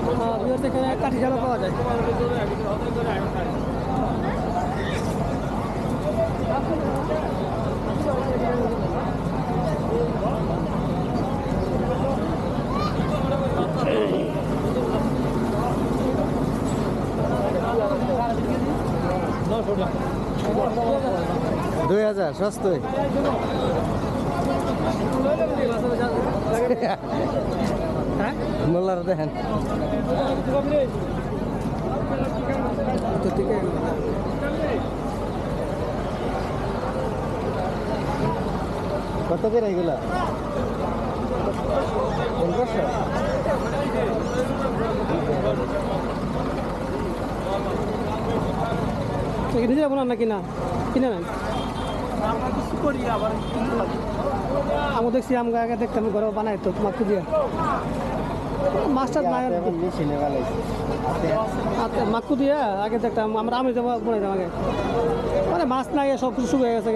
বিহার থেকে কাঠি জালও পাওয়া যায়। 2000 সস্তায়। মোল্লার দেখেন কত করে এগুলা? 1500। নিজে যাবো না কিনা কিনে নেন। আমি দেখছি আমাকে আগে দেখতাম ঘরে বানাই তো মাছ দিয়ে মাছটা মাক্কু দিয়ে আগে দেখতাম আমরা আমি যাবো বানাইতাম আগে মানে মাছ নাই সব কিছু শুকিয়ে গেছে।